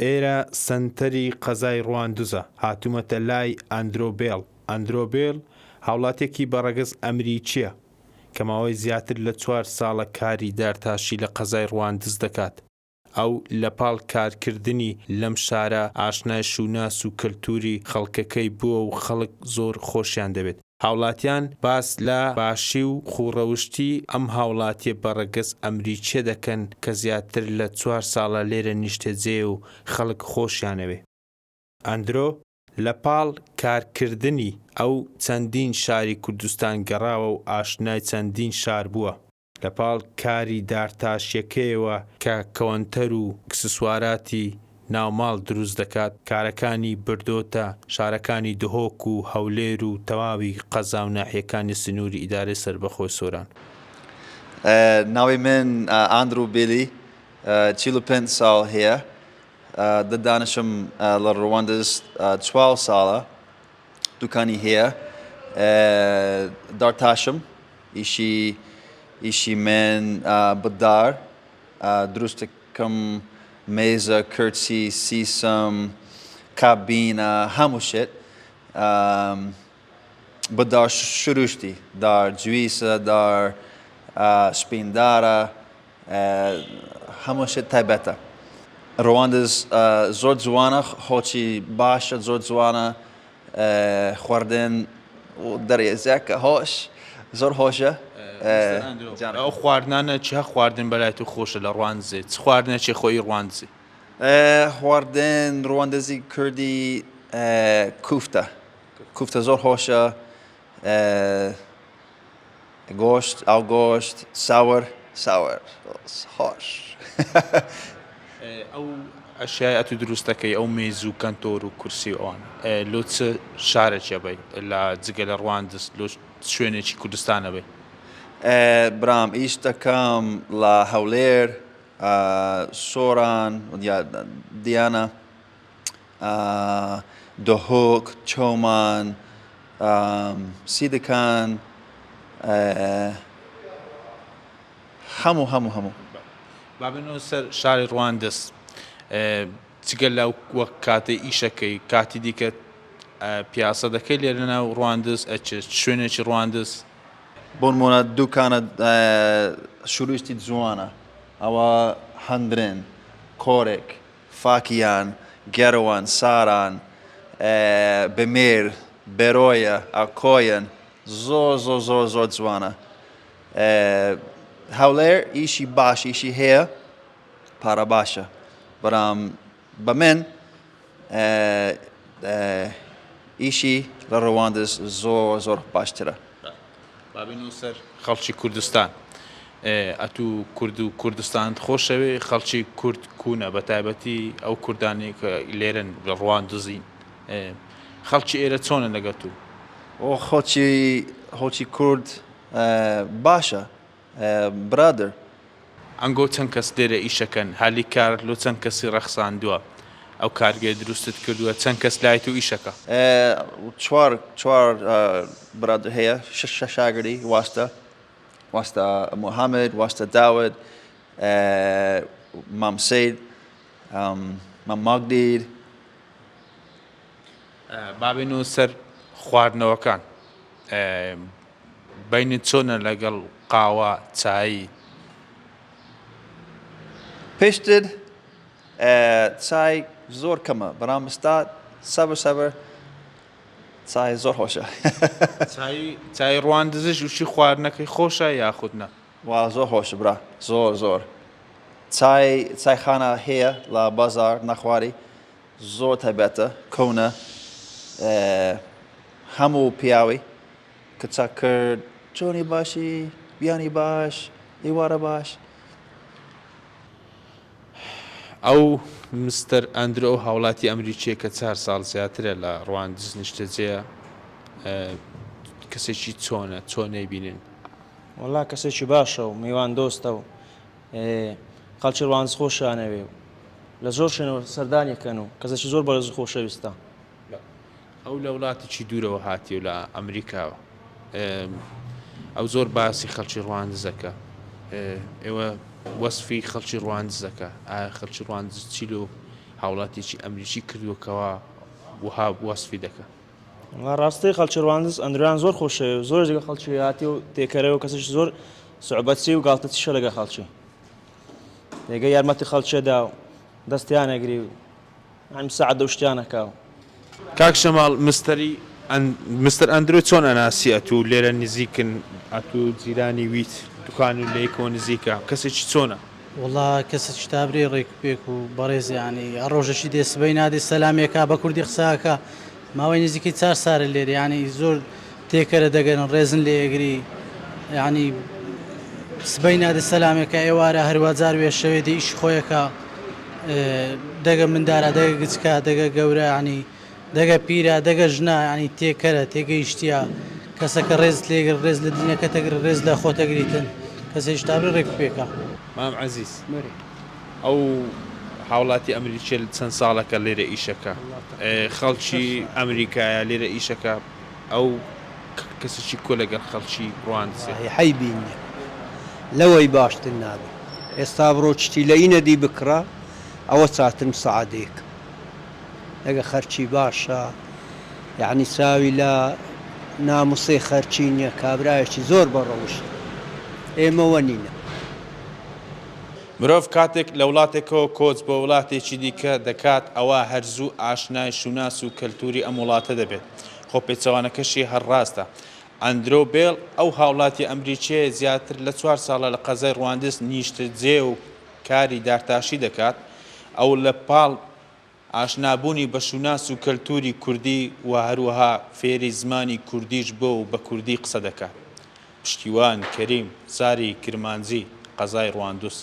ئێرە سنتەری قەزای ڕواندوزە هاتوومەتە لای ئەندرۆبێڵ هاوڵاتێکی بەڕەگەز ئەمریکیە کە ماوەی زیاتر لە 4 ساڵە کاری دارتاشی لە قەزای ڕواندز دەکات. ئەو لە پاڵ کارکردنی لەم شارە ئاشنای شووناس و کەلتوری خەڵکەکەی بووە و خەڵک زۆر خۆشیان دەوێت. هاوڵاتیان باس لە باشی و خوڕەوشتی ئەم هاوڵاتیە بەڕەگەز ئەمریکیە دەکەن کە زیاتر لە 4 ساڵە لێرە نیشتەجێ و خەڵک خۆشیانەوێ. ئەندرۆ لە پاڵ کارکردنی ئەو چەندین شاری کوردستان گەڕاوە و ئاشنای چەندین شار بووە. لە پاڵ کاری دارتاشیەکەیەوە کە کەوەنتەر و کسسواراتی ناوماڵ دروست دەکات، کارەکانی بردۆتە شارەکانی دهۆک و هەولێر و تەواوی قەزا و ناحیەکانی سنووری ئیدارەی سەربەخۆی سۆران. ناوی من ئاندرۆ بیلی 45 ساڵ هەیە. دەدانشم لە ڕواندز 12 ساڵە. دوکانی هەیە. دارتاشم ئیشی من بەدار دروست دەکەم مێزە، کورسی، سیسم، کابینە، هەموو شت بەدار شروشتی دار جویسە، دار سپیندارە، هەموو شت تایبەتە. ڕواندز زۆر جوانە، خۆکی باشە، زۆر جوانە، خواردن دەریێزەکە هۆش زۆر هۆشە. ئەو خواردنانە چه خواردن بەلای تو خۆشە لە ڕواندزێ؟ چ خواردنێکی خۆی ڕواندزی؟ خواردن ڕواندزی کوردی کوفتە زۆر هۆشە، گۆشت، ئاو گۆشت، ساور هۆش. ئەو ئەشیای ئەتو دروستەکەی ئەو مێز و کەنتۆر و کورسی ئەوان لۆ چ شارێکە بەی لە جگە لە ڕواندز لۆ شوێنێکی کوردستانە بێ؟ برام ئیش دەکەم لە هەولێر، سۆران، دیانە، دهۆک، چۆمان، سیدەکان، هەموو. با بنەوە سەر شاری ڕواندز. جگە لە وەک کاتەی ئیشەکەی کاتی دیکە پیاسە دەکەی لێرە ناو ڕواندز شوێنێکی ڕواندز؟ بۆ نمونە دوکانە شروشتی جوانە، ئەوە هەندرن، کۆرێک، فاکیان، گەروان، ساران، بمێر، بێرۆیە، ئاکۆیەن، زۆر جوانە. هەولێر ئیشی باش ئیشی هەیە، پارە باشە، بەڵام بە من ئیشی لە ڕواندز زۆر باشترە. بابینەوە سەر خەڵکی کوردستان. ئەتوو کورد و کوردستان خۆشەوێ خەڵکی کورد کوونە بە تایبەتی ئەو کوردانی کە لێرن لە ڕواندزین. خەڵکی ئێرە چۆنە لەگەڵ تو؟ خۆکی کورد باشە، برادر. ئەنگۆ چەند کەس لێرە ئیشەکەن، حالی کار لۆ چەند کەسی ڕەخساندووە، ئەو کارگەی دروستت کردووە، چەند کەس لای تو ئیشەکە؟ چوار برادر هەیە، شش شاگردی واستە محەممەد، واستە داود، مام سید، مام ماگدید. بابینەوە سەر خواردنەوەکان. بینت چۆنە لەگەڵ قاوە، چایی؟ پێشتر چای زۆر کەمە، بەڵام ئێستا سەبر چای زۆر خۆشە. چای ڕواندزش وشی خواردنەکەی خۆشە یاخود نە؟ وا زۆر خۆشە برا، زۆر. چایخانە هەیە لە بازار نەخواری، زۆر تایبەتە، کەونە، هەموو پیاوی کە چاک کرد، چۆنی باشی، بیانی باش، ئیوارە باش. ئەو مستەر ئەندرۆ هاوڵاتی ئەمریکیە کە 4 ساڵ زیاترە لە ڕواندز نیشتەجێە، کەسێکی چۆن نەیبینن؟ وەڵا کەسێکی باشە و میوان دۆستە و خەڵکی ڕواندز خۆشیانەوێ و لە زۆر شوێنەوە سەردانیەکەن و کەسێکی زۆر بەرز خۆشەویستە. ئەو لە وڵاتێکی دوورەوە هاتی و لە ئەمریکاوە، ئەو زۆر باسی خەڵکی ڕواندزەکە. ئێوە وەسفی خەڵکی ڕواندزەکە، ئایا خەڵکی ڕواندز چیل و هاوڵاتێکی ئەمریکی کردووەکەوە وها وەسفی دەکات. ڕاستی خەڵکی ڕواندز ئەندرویان زۆر خۆشەوێ زۆر لەگە خەڵکی هاتی و تێکەرەوە کەسش زۆر سوعبەتی و گاڵتەتیشە لەگە خەڵکی لێگە یارمەتی خەڵکیەدا و دەستیان ئەگری و هەم سەعەت دە شتیانەکە و کاک شەماڵ مستەر ئەندرۆ چۆن ئەناسی ئەتوو لێرە نزیکن ئەتوو جیرانی ویت دوکان و لەیکەوە نزیکە کەسێکی چۆنە؟ وڵا کەسێکی تابری ڕێک پێک و بەڕێز ینی ڕۆژەشی دێ سبەی نادی سەلامێکا بە کوردی قساکە ماوەی نزیکی 4 سارە لێرە ینی زۆر تێکەرە دەگەن ڕێزن لێ ئەگری ینی سبەی نادی سەلامێکە ئێوارە هەروەجار وێ شەوێ ئیش خۆیەکە دەگە مندارە دەگە گچکە دەگە گەورە ینی دەگە پیرە دەگە ژنا ینی تێکەرە تێگەیشتە کەسەکە ڕێز لێگر ڕێز لە دنیاکە تەگر ڕێز لە خۆتەگریتن کەسێکی تابری ڕێک پێکە. مام عزیز ئەو هاوڵاتی ئەمریکی چەند ساڵەکە لێرە ئیشەکە خەڵکی ئەمریکایە لێرە ئیشەکە ئەو کەسێکی کۆ لەگەڵ خەڵکی ڕواندزێ حیبینە لەوەی باشتر نابێت ئێستا بڕۆچتی لە ئینەدی بکڕە ئەوە چاتم سعادێک ئەگە خەرچی باشە یعنی چاوی لە ناموسێ خەرچی نییە کابرایەکی زۆر بەڕەوشت ئێمەوە نینە. مرۆڤ کاتێک لە وڵاتێکەوە کۆچ بۆ وڵاتێکی دیکە دەکات ئەوە هەرزوو ئاشنای شوناس و کەلتوری ئەم وڵاتە دەبێت خۆپێچەوانەکەشی هەرڕاستە. ئەندرۆ بێڵ ئەو هاوڵاتی ئەمریکیە زیاتر لە 4 ساڵە لە قەزای ڕواندز نیشتەجێ و کاری دارتاشی دەکات ئەو لە پاڵ ئاشنابوونی بە شوناس و کەلتوری کوردی و هەروەها فێری زمانی کوردیش بۆ و بە کوردی قسە دەکات. پشتیوان کەریم ساری کرمانجی قەزای ڕواندوس.